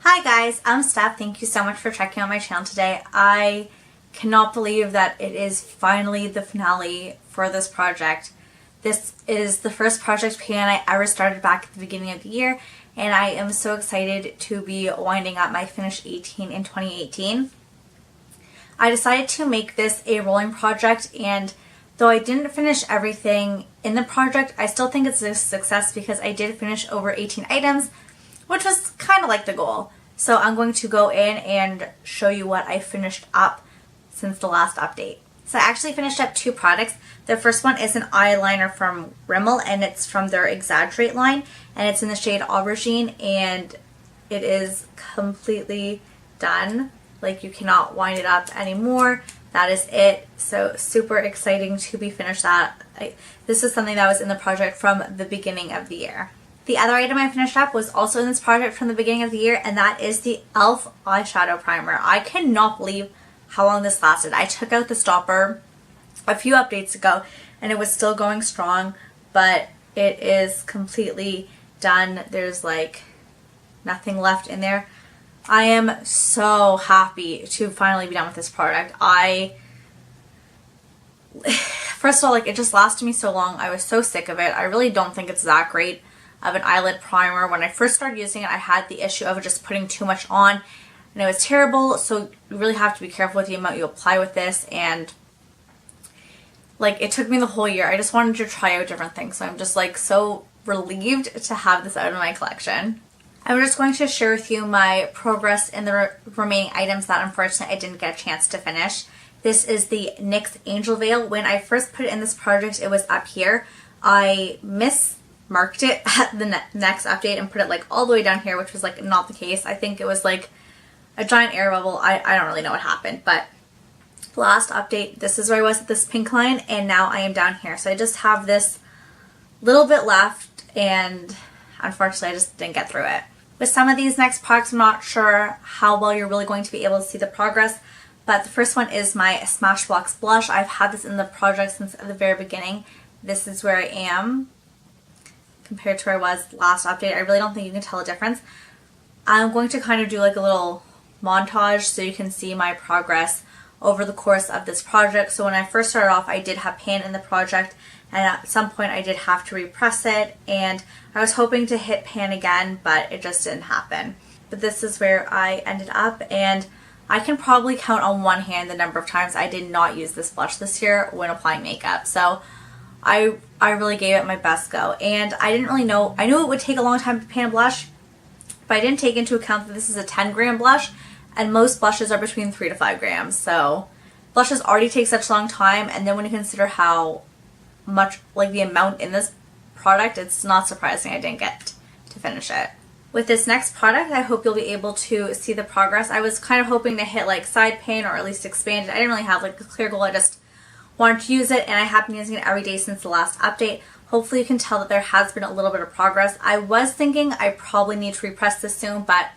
Hi guys, I'm Steph. Thank you so much for checking out my channel today. I cannot believe that it is finally the finale for this project. This is the first project pan I ever started back at the beginning of the year, and I am so excited to be winding up my finished 18 in 2018. I decided to make this a rolling project, and though I didn't finish everything in the project, I still think it's a success because I did finish over 18 items, which was kind of like the goal. So I'm going to go in and show you what I finished up since the last update. So I actually finished up two products. The first one is an eyeliner from Rimmel, and it's from their Exaggerate line, and it's in the shade Aubergine, and it is completely done. Like, you cannot wind it up anymore. That is it. So super exciting to be finished that. This is something that was in the project from the beginning of the year. The other item I finished up was also in this project from the beginning of the year, and that is the e.l.f. eyeshadow primer. I cannot believe how long this lasted. I took out the stopper a few updates ago and it was still going strong, but it is completely done. There's like nothing left in there. I am so happy to finally be done with this product. First of all, like, it just lasted me so long. I was so sick of it. I really don't think it's that great of an eyelid primer. When I first started using it, I had the issue of just putting too much on, and it was terrible. So you really have to be careful with the amount you apply with this, and like, it took me the whole year. I just wanted to try out different things, so I'm just like so relieved to have this out of my collection. I'm just going to share with you my progress in the remaining items that unfortunately I didn't get a chance to finish. This is the NYX Angel Veil. When I first put it in this project, it was up here. I marked it at the next update and put it like all the way down here, which was like not the case. I think it was like a giant air bubble. I don't really know what happened, but last update, this is where I was at this pink line, and now I am down here. So I just have this little bit left, and unfortunately I just didn't get through it. With some of these next products, I'm not sure how well you're really going to be able to see the progress, but the first one is my Smashbox blush. I've had this in the project since the very beginning. This is where I am compared to where I was last update. I really don't think you can tell a difference. I'm going to kind of do like a little montage so you can see my progress over the course of this project. So when I first started off, I did have pan in the project, and at some point I did have to repress it, and I was hoping to hit pan again, but it just didn't happen. But this is where I ended up, and I can probably count on one hand the number of times I did not use this blush this year when applying makeup. So I really gave it my best go, and I didn't really know. I knew it would take a long time to pan a blush, but I didn't take into account that this is a 10-gram blush, and most blushes are between 3 to 5 grams. So blushes already take such a long time, and then when you consider how much, like, the amount in this product, it's not surprising I didn't get to finish it. With this next product, I hope you'll be able to see the progress. I was kind of hoping to hit like side pan or at least expand it. I didn't really have like a clear goal. I just wanted to use it, and I have been using it every day since the last update. Hopefully you can tell that there has been a little bit of progress. I was thinking I probably need to repress this soon, but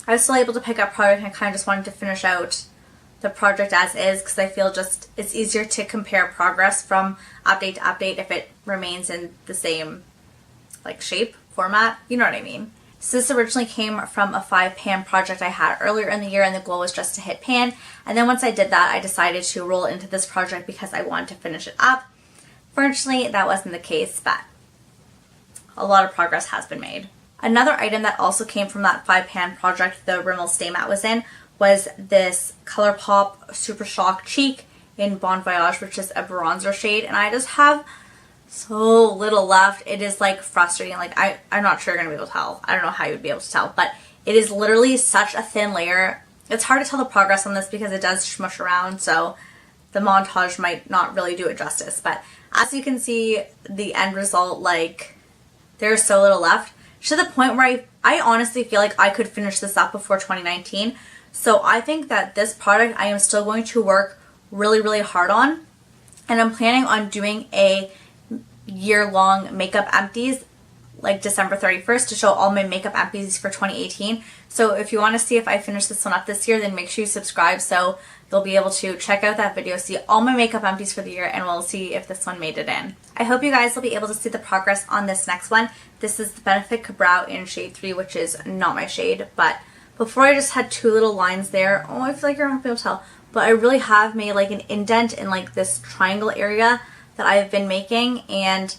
I was still able to pick up product, and I kind of just wanted to finish out the project as is because I feel just it's easier to compare progress from update to update if it remains in the same like shape, format, you know what I mean. So this originally came from a 5-pan project I had earlier in the year, and the goal was just to hit pan. And then once I did that, I decided to roll it into this project because I wanted to finish it up. Fortunately, that wasn't the case, but a lot of progress has been made. Another item that also came from that 5-pan project the Rimmel Stay Matte was in was this ColourPop Super Shock Cheek in Voyage, which is a bronzer shade, and I just have so little left. It is like frustrating. Like, I'm not sure you're gonna be able to tell. I don't know how you would be able to tell, but it is literally such a thin layer. It's hard to tell the progress on this because it does smush around, so the montage might not really do it justice. But as you can see, the end result, like, there's so little left, to the point where I honestly feel like I could finish this up before 2019. So I think that this product I am still going to work really, really hard on, and I'm planning on doing a year-long makeup empties like December 31st to show all my makeup empties for 2018. So if you want to see if I finish this one up this year, then make sure you subscribe so you'll be able to check out that video, see all my makeup empties for the year, and we'll see if this one made it in. I hope you guys will be able to see the progress on this next one. This is the Benefit Brow in shade 3, which is not my shade, but before I just had two little lines there. Oh, I feel like you're not gonna be able to tell, but I really have made like an indent in like this triangle area that I've been making, and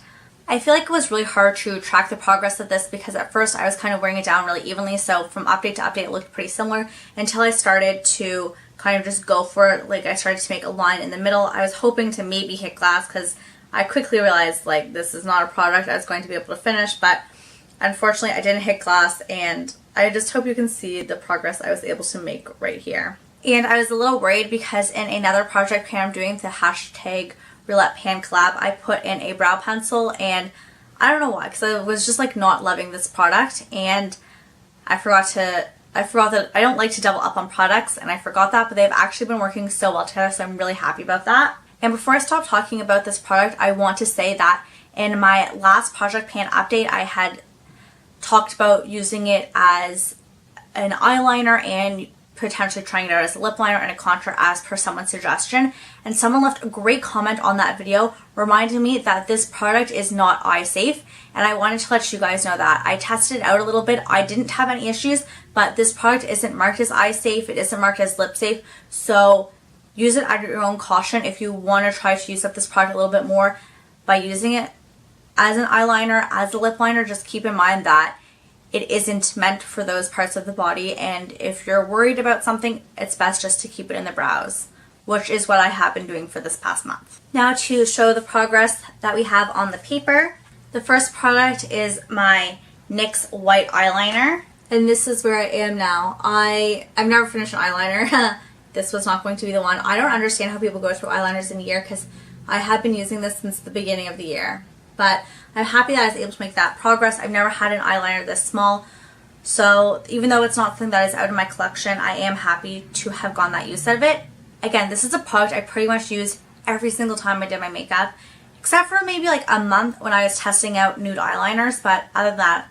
I feel like it was really hard to track the progress of this because at first I was kind of wearing it down really evenly, so from update to update it looked pretty similar until I started to kind of just go for it. Like I started to make a line in the middle. I was hoping to maybe hit glass because I quickly realized like this is not a product I was going to be able to finish, but unfortunately I didn't hit glass, and I just hope you can see the progress I was able to make right here. And I was a little worried because in another project pan I'm doing, the hashtag Roulette Pan collab, I put in a brow pencil, and I don't know why, because I was just like not loving this product, and I forgot that I don't like to double up on products, and I forgot that, but they've actually been working so well together, so I'm really happy about that. And before I stop talking about this product, I want to say that in my last project pan update, I had talked about using it as an eyeliner and potentially trying it out as a lip liner and a contour as per someone's suggestion, and someone left a great comment on that video reminding me that this product is not eye safe, and I wanted to let you guys know that. I tested it out a little bit. I didn't have any issues, but this product isn't marked as eye safe. It isn't marked as lip safe, so use it at your own caution. If you want to try to use up this product a little bit more by using it as an eyeliner, as a lip liner, just keep in mind that it isn't meant for those parts of the body, and if you're worried about something, it's best just to keep it in the brows, which is what I have been doing for this past month. Now to show the progress that we have on the paper, the first product is my NYX white eyeliner, and this is where I am now. I've never finished an eyeliner. This was not going to be the one. I don't understand how people go through eyeliners in a year because I have been using this since the beginning of the year. But I'm happy that I was able to make that progress. I've never had an eyeliner this small, so even though it's not something that is out of my collection, I am happy to have gotten that use out of it. Again, this is a product I pretty much used every single time I did my makeup, except for maybe like a month when I was testing out nude eyeliners, but other than that,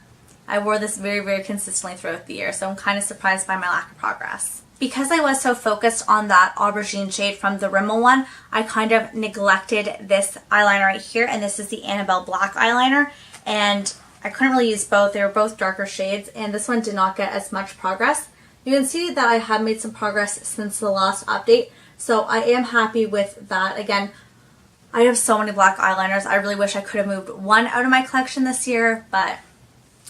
I wore this very, very consistently throughout the year, so I'm kind of surprised by my lack of progress. Because I was so focused on that Aubergine shade from the Rimmel one, I kind of neglected this eyeliner right here, and this is the Annabelle black eyeliner, and I couldn't really use both. They were both darker shades, and this one did not get as much progress. You can see that I have made some progress since the last update, so I am happy with that. Again, I have so many black eyeliners. I really wish I could have moved one out of my collection this year, but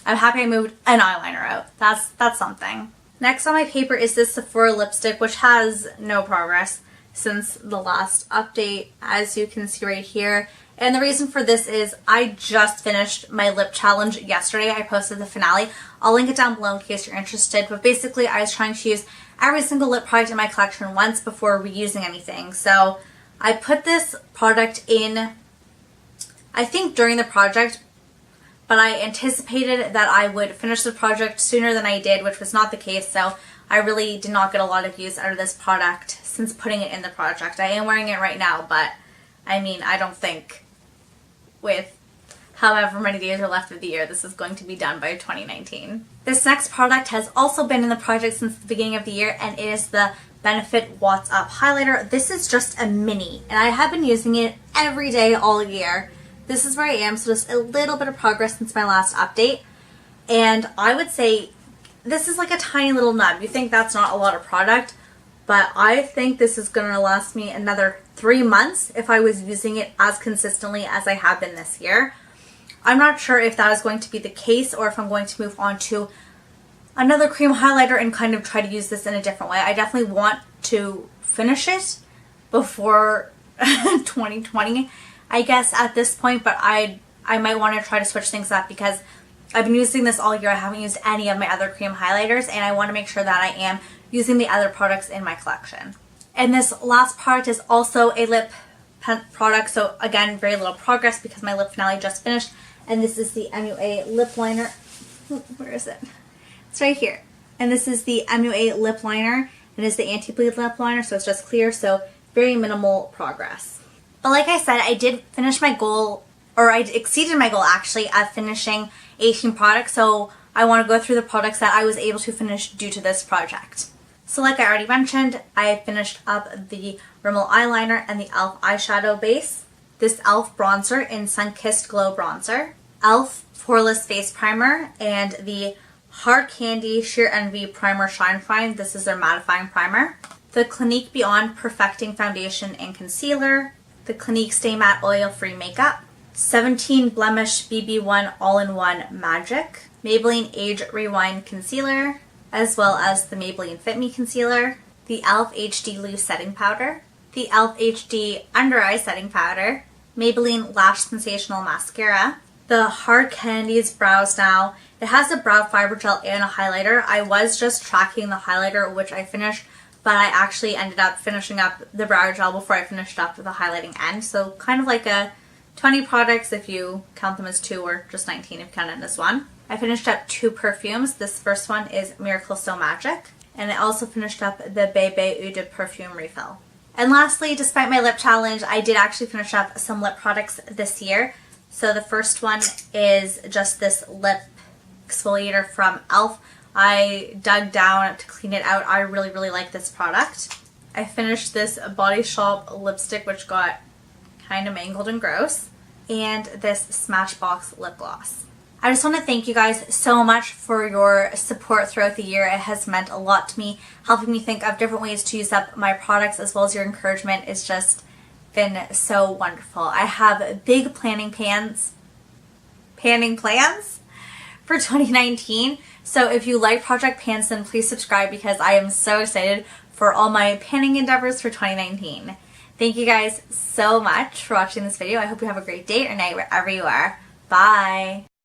I'm happy I moved an eyeliner out. That's something. Next on my paper is this Sephora lipstick, which has no progress since the last update, as you can see right here. And the reason for this is I just finished my lip challenge yesterday. I posted the finale. I'll link it down below in case you're interested. But basically, I was trying to use every single lip product in my collection once before reusing anything. So I put this product in, I think during the project, but I anticipated that I would finish the project sooner than I did, which was not the case, so I really did not get a lot of use out of this product since putting it in the project. I am wearing it right now, but I mean, I don't think with however many days are left of the year, this is going to be done by 2019. This next product has also been in the project since the beginning of the year, and it is the Benefit What's Up highlighter. This is just a mini, and I have been using it every day all year. This is where I am, so just a little bit of progress since my last update. And I would say this is like a tiny little nub. You think that's not a lot of product, but I think this is going to last me another 3 months if I was using it as consistently as I have been this year. I'm not sure if that is going to be the case or if I'm going to move on to another cream highlighter and kind of try to use this in a different way. I definitely want to finish it before 2020. I guess at this point, but I might want to try to switch things up because I've been using this all year. I haven't used any of my other cream highlighters, and I want to make sure that I am using the other products in my collection. And this last product is also a lip product, so again, very little progress because my lip finale just finished, and this is the MUA Lip Liner. Where is it? It's right here. And this is the MUA Lip Liner, and it's the anti-bleed lip liner, so it's just clear, so very minimal progress. But like I said, I did finish my goal, or I exceeded my goal actually at finishing 18 products, so I want to go through the products that I was able to finish due to this project. So like I already mentioned, I finished up the Rimmel eyeliner and the e.l.f. eyeshadow base, this e.l.f. bronzer in Sun Kissed Glow Bronzer, e.l.f. Poreless Face Primer, and the Hard Candy Sheer Envy Primer Shine Fine. This is their mattifying primer. The Clinique Beyond Perfecting Foundation and Concealer. The Clinique Stay Matte Oil Free Makeup. 17 Blemish BB1 All-in-One Magic. Maybelline Age Rewind Concealer, as well as the Maybelline Fit Me Concealer. The e.l.f. HD Loose Setting Powder. The e.l.f. HD Under Eye Setting Powder. Maybelline Lash Sensational Mascara. The Hard Candies Brows Now. It has a brow fiber gel and a highlighter. I was just tracking the highlighter, which I finished, but I actually ended up finishing up the brow gel before I finished up the highlighting end. So kind of like a 20 products if you count them as 2, or just 19 if you count it as 1. I finished up 2 perfumes. This first one is Miracle So Magic, and I also finished up the Bebe Eau de Perfume refill. And lastly, despite my lip challenge, I did actually finish up some lip products this year. So the first one is just this lip exfoliator from e.l.f. I dug down to clean it out. I really, really like this product. I finished this Body Shop lipstick, which got kind of mangled and gross, and this Smashbox lip gloss. I just want to thank you guys so much for your support throughout the year. It has meant a lot to me, helping me think of different ways to use up my products, as well as your encouragement. It's just been so wonderful. I have big panning plans for 2019. So if you like Project Pans, then please subscribe, because I am so excited for all my panning endeavors for 2019. Thank you guys so much for watching this video. I hope you have a great day or night wherever you are. Bye!